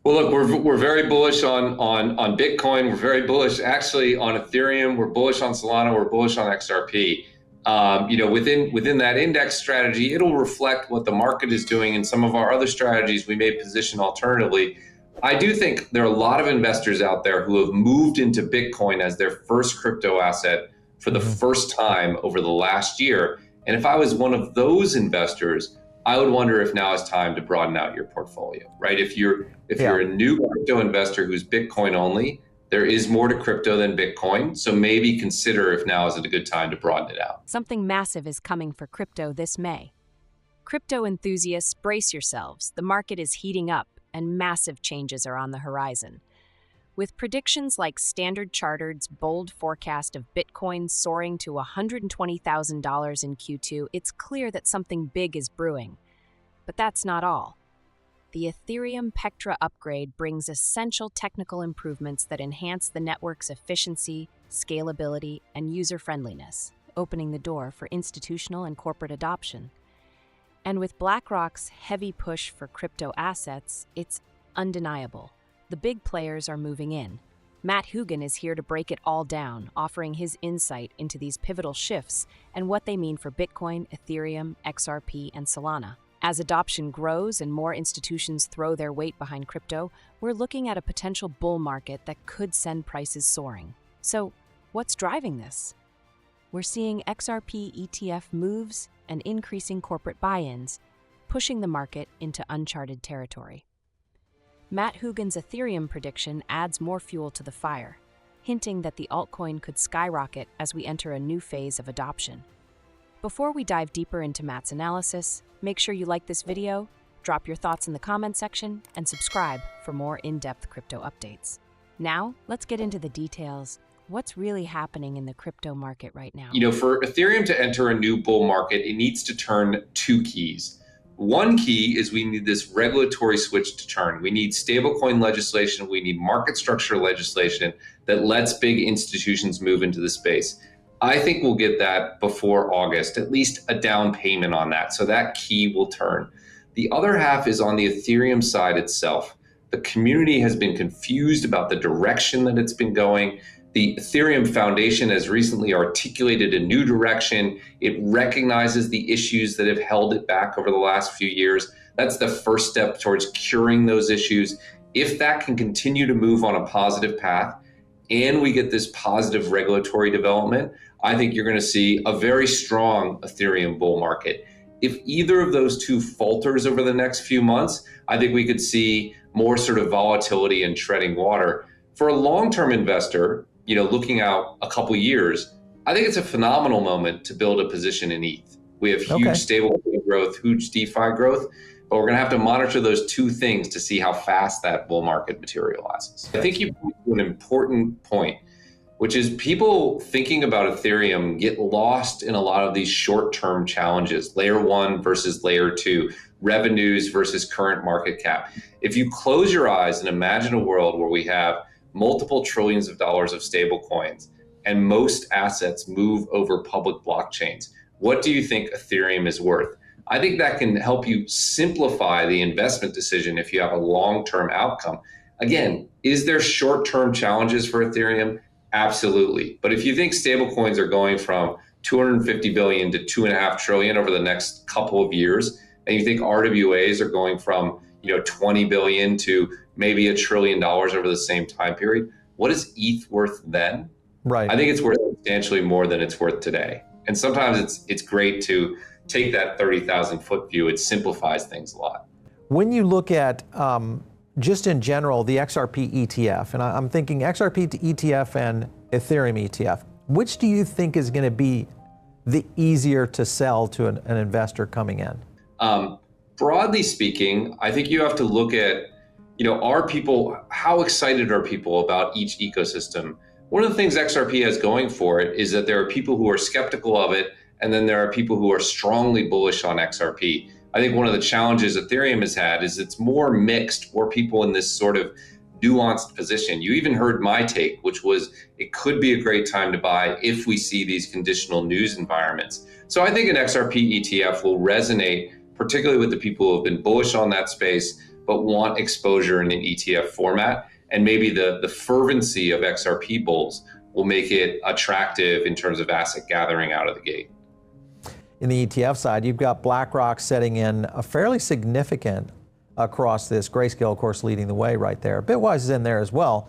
Well, look, we're very bullish on Bitcoin. We're very bullish actually on Ethereum. We're bullish on Solana. We're bullish on XRP. Within that index strategy, it'll reflect what the market is doing. And some of our other strategies, we may position alternatively. I do think there are a lot of investors out there who have moved into Bitcoin as their first crypto asset for the first time over the last year. And if I was one of those investors, I would wonder if now is time to broaden out your portfolio, right? If you're a new crypto investor who's Bitcoin only, there is more to crypto than Bitcoin. So maybe consider if now is a good time to broaden it out. Something massive is coming for crypto this May. Crypto enthusiasts, brace yourselves. The market is heating up and massive changes are on the horizon. With predictions like Standard Chartered's bold forecast of Bitcoin soaring to $120,000 in Q2, it's clear that something big is brewing. But that's not all. The Ethereum Pectra upgrade brings essential technical improvements that enhance the network's efficiency, scalability, and user-friendliness, opening the door for institutional and corporate adoption. And with BlackRock's heavy push for crypto assets, it's undeniable. The big players are moving in. Matt Hougan is here to break it all down, offering his insight into these pivotal shifts and what they mean for Bitcoin, Ethereum, XRP, and Solana. As adoption grows and more institutions throw their weight behind crypto, we're looking at a potential bull market that could send prices soaring. So, what's driving this? We're seeing XRP ETF moves and increasing corporate buy-ins, pushing the market into uncharted territory. Matt Hougan's Ethereum prediction adds more fuel to the fire, hinting that the altcoin could skyrocket as we enter a new phase of adoption. Before we dive deeper into Matt's analysis, make sure you like this video, drop your thoughts in the comment section, and subscribe for more in-depth crypto updates. Now, let's get into the details. What's really happening in the crypto market right now? For Ethereum to enter a new bull market, it needs to turn two keys. One key is we need this regulatory switch to turn. We need stablecoin legislation. We need market structure legislation that lets big institutions move into the space. I think we'll get that before August, at least a down payment on that. So that key will turn. The other half is on the Ethereum side itself. The community has been confused about the direction that it's been going. The Ethereum Foundation has recently articulated a new direction. It recognizes the issues that have held it back over the last few years. That's the first step towards curing those issues. If that can continue to move on a positive path and we get this positive regulatory development, I think you're going to see a very strong Ethereum bull market. If either of those two falters over the next few months, I think we could see more sort of volatility and treading water. For a long-term investor, looking out a couple years, I think it's a phenomenal moment to build a position in ETH. We have huge stable growth, huge DeFi growth, but we're going to have to monitor those two things to see how fast that bull market materializes. I think you point to an important point, which is people thinking about Ethereum get lost in a lot of these short-term challenges, layer one versus layer two, revenues versus current market cap. If you close your eyes and imagine a world where we have multiple trillions of dollars of stable coins and most assets move over public blockchains, what do you think Ethereum is worth? I think that can help you simplify the investment decision if you have a long-term outcome. Again, is there short-term challenges for Ethereum? Absolutely. But if you think stablecoins are going from 250 billion to 2.5 trillion over the next couple of years, and you think RWAs are going from 20 billion to maybe $1 trillion over the same time period, what is ETH worth then? Right. I think it's worth substantially more than it's worth today. And sometimes it's great to take that 30,000 foot view. It simplifies things a lot. When you look at just in general, the XRP ETF, and I'm thinking XRP ETF and Ethereum ETF, which do you think is going to be the easier to sell to an investor coming in? Broadly speaking, I think you have to look at, are people, how excited are people about each ecosystem? One of the things XRP has going for it is that there are people who are skeptical of it, and then there are people who are strongly bullish on XRP. I think one of the challenges Ethereum has had is it's more mixed, more people in this sort of nuanced position. You even heard my take, which was it could be a great time to buy if we see these conditional news environments. So I think an XRP ETF will resonate, particularly with the people who have been bullish on that space, but want exposure in an ETF format. And maybe the fervency of XRP bulls will make it attractive in terms of asset gathering out of the gate. In the ETF side, you've got BlackRock setting in a fairly significant across this. Grayscale, of course, leading the way right there. Bitwise is in there as well.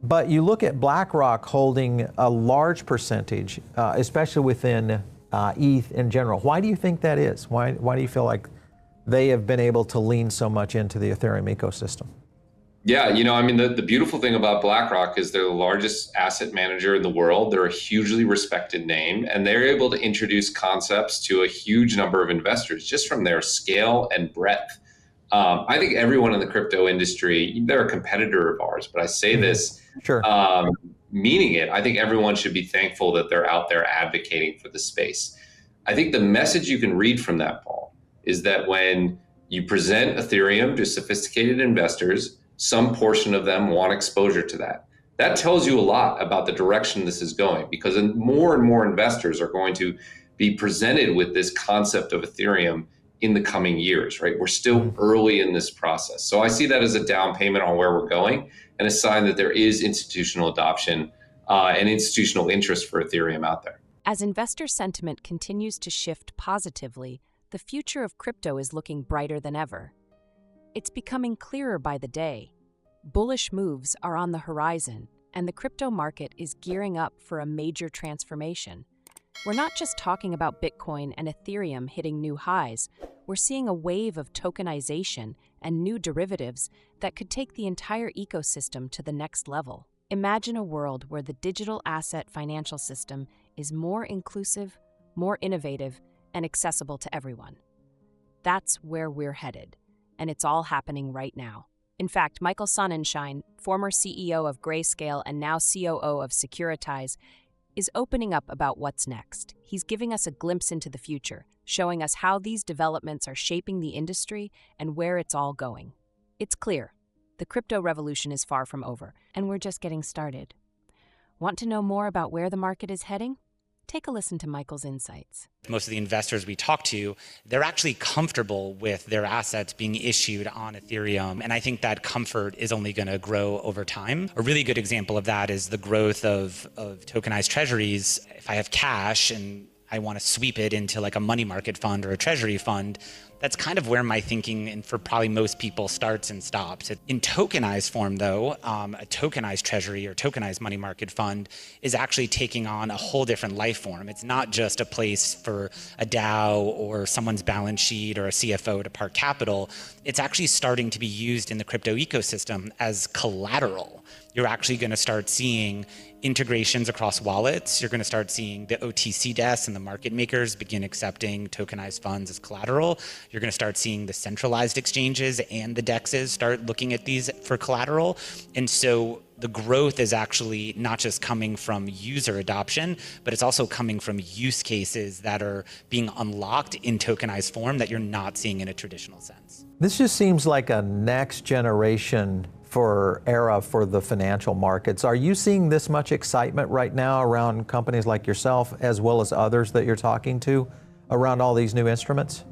But you look at BlackRock holding a large percentage, especially within ETH in general. Why do you think that is? Why do you feel like they have been able to lean so much into the Ethereum ecosystem? Yeah, I mean, the beautiful thing about BlackRock is they're the largest asset manager in the world. They're a hugely respected name, and they're able to introduce concepts to a huge number of investors just from their scale and breadth. I think everyone in the crypto industry, they're a competitor of ours, but I say this Sure. Meaning it. I think everyone should be thankful that they're out there advocating for the space. I think the message you can read from that, Paul, is that when you present Ethereum to sophisticated investors, some portion of them want exposure to that. That tells you a lot about the direction this is going, because more and more investors are going to be presented with this concept of Ethereum in the coming years, right? We're still early in this process. So I see that as a down payment on where we're going and a sign that there is institutional adoption and institutional interest for Ethereum out there. As investor sentiment continues to shift positively, the future of crypto is looking brighter than ever. It's becoming clearer by the day. Bullish moves are on the horizon, and the crypto market is gearing up for a major transformation. We're not just talking about Bitcoin and Ethereum hitting new highs. We're seeing a wave of tokenization and new derivatives that could take the entire ecosystem to the next level. Imagine a world where the digital asset financial system is more inclusive, more innovative, and accessible to everyone. That's where we're headed. And it's all happening right now. In fact, Michael Sonnenschein, former CEO of Grayscale and now COO of Securitize, is opening up about what's next. He's giving us a glimpse into the future, showing us how these developments are shaping the industry and where it's all going. It's clear, the crypto revolution is far from over, and we're just getting started. Want to know more about where the market is heading? Take a listen to Michael's insights. Most of the investors we talk to, they're actually comfortable with their assets being issued on Ethereum. And I think that comfort is only going to grow over time. A really good example of that is the growth of tokenized treasuries. If I have cash and I want to sweep it into like a money market fund or a treasury fund, that's kind of where my thinking, and for probably most people, starts and stops. In tokenized form, though, a tokenized treasury or tokenized money market fund is actually taking on a whole different life form. It's not just a place for a DAO or someone's balance sheet or a CFO to park capital. It's actually starting to be used in the crypto ecosystem as collateral. You're actually going to start seeing integrations across wallets. You're going to start seeing the OTC desks and the market makers begin accepting tokenized funds as collateral. You're going to start seeing the centralized exchanges and the DEXs start looking at these for collateral. And so the growth is actually not just coming from user adoption, but it's also coming from use cases that are being unlocked in tokenized form that you're not seeing in a traditional sense. This just seems like a next generation era for the financial markets. Are you seeing this much excitement right now around companies like yourself, as well as others that you're talking to, around all these new instruments?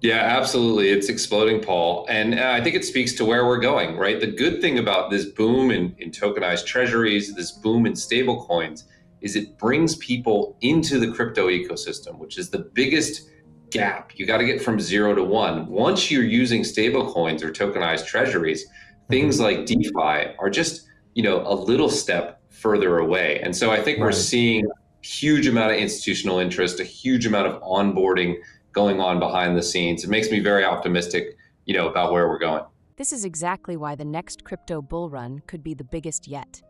Yeah, absolutely. It's exploding, Paul. And I think it speaks to where we're going, right? The good thing about this boom in tokenized treasuries, this boom in stable coins, is it brings people into the crypto ecosystem, which is the biggest gap. You got to get from 0 to 1. Once you're using stable coins or tokenized treasuries, things like DeFi are just, a little step further away. And so I think we're seeing a huge amount of institutional interest, a huge amount of onboarding going on behind the scenes. It makes me very optimistic, about where we're going. This is exactly why the next crypto bull run could be the biggest yet.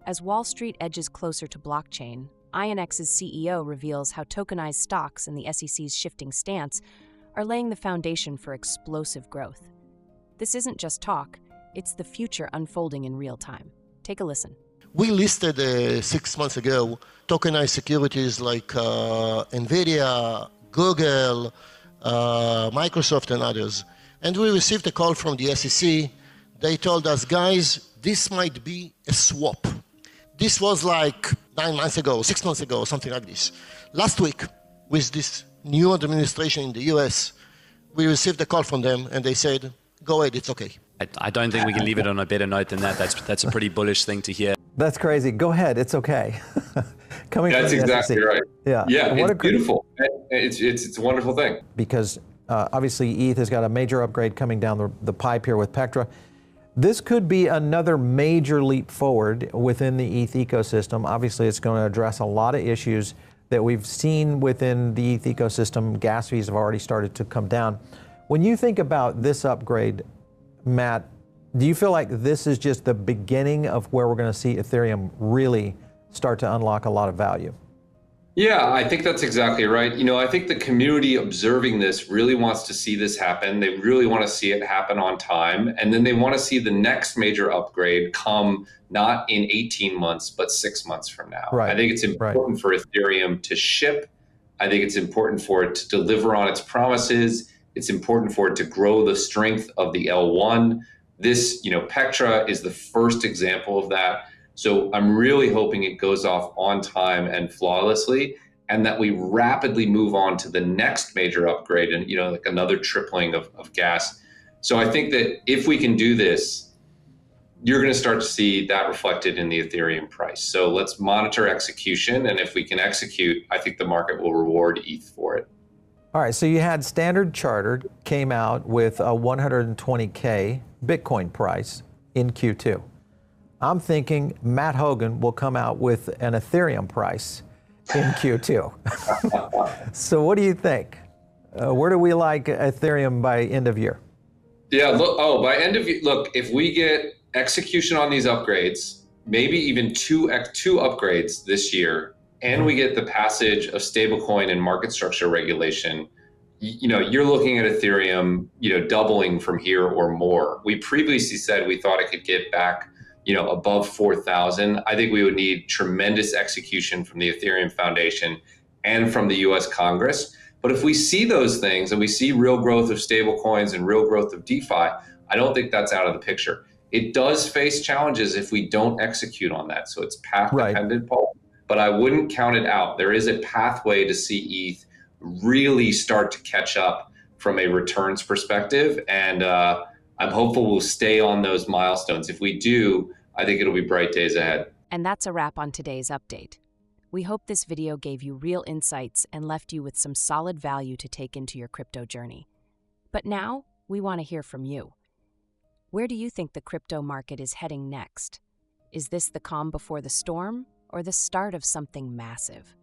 As Wall Street edges closer to blockchain, INX's CEO reveals how tokenized stocks and the SEC's shifting stance are laying the foundation for explosive growth. This isn't just talk. It's the future unfolding in real time. Take a listen. We listed 6 months ago tokenized securities like NVIDIA, Google, Microsoft, and others. And we received a call from the SEC. They told us, guys, this might be a swap. This was like 9 months ago, 6 months ago, something like this. Last week, with this new administration in the US, we received a call from them, and they said, go ahead, it's okay. I don't think we can leave it on a better note than that. That's a pretty bullish thing to hear. That's crazy. Go ahead, it's okay. That's exactly SEC. right. Yeah, it's beautiful. It's a wonderful thing. Because obviously ETH has got a major upgrade coming down the pipe here with Pectra. This could be another major leap forward within the ETH ecosystem. Obviously, it's going to address a lot of issues that we've seen within the ETH ecosystem. Gas fees have already started to come down. When you think about this upgrade, Matt, do you feel like this is just the beginning of where we're going to see Ethereum really start to unlock a lot of value? Yeah, I think that's exactly right. I think the community observing this really wants to see this happen. They really want to see it happen on time. And then they want to see the next major upgrade come not in 18 months, but 6 months from now. Right. I think it's important for Ethereum to ship. I think it's important for it to deliver on its promises. It's important for it to grow the strength of the L1. This, Pectra is the first example of that. So I'm really hoping it goes off on time and flawlessly, and that we rapidly move on to the next major upgrade and, like another tripling of gas. So I think that if we can do this, you're going to start to see that reflected in the Ethereum price. So let's monitor execution. And if we can execute, I think the market will reward ETH for it. All right, so you had Standard Chartered came out with a 120K Bitcoin price in Q2. I'm thinking Matt Hougan will come out with an Ethereum price in Q2. So what do you think? Where do we like Ethereum by end of year? Yeah, by end of year, if we get execution on these upgrades, maybe even two upgrades this year, and we get the passage of stablecoin and market structure regulation, you're looking at Ethereum, doubling from here or more. We previously said we thought it could get back above 4,000. I think we would need tremendous execution from the Ethereum Foundation and from the US Congress. But if we see those things and we see real growth of stablecoins and real growth of DeFi, I don't think that's out of the picture. It does face challenges if we don't execute on that. So it's path dependent, Paul, but I wouldn't count it out. There is a pathway to see ETH really start to catch up from a returns perspective. And I'm hopeful we'll stay on those milestones. If we do, I think it'll be bright days ahead. And that's a wrap on today's update. We hope this video gave you real insights and left you with some solid value to take into your crypto journey. But now, we want to hear from you. Where do you think the crypto market is heading next? Is this the calm before the storm, or the start of something massive?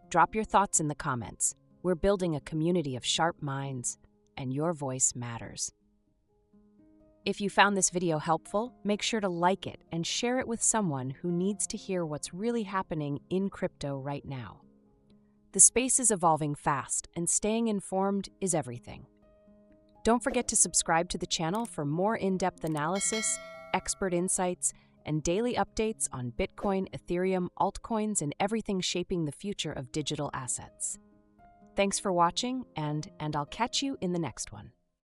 Drop your thoughts in the comments. We're building a community of sharp minds, and your voice matters. If you found this video helpful, make sure to like it and share it with someone who needs to hear what's really happening in crypto right now. The space is evolving fast, and staying informed is everything. Don't forget to subscribe to the channel for more in-depth analysis, expert insights, and daily updates on Bitcoin, Ethereum, altcoins, and everything shaping the future of digital assets. Thanks for watching, and I'll catch you in the next one.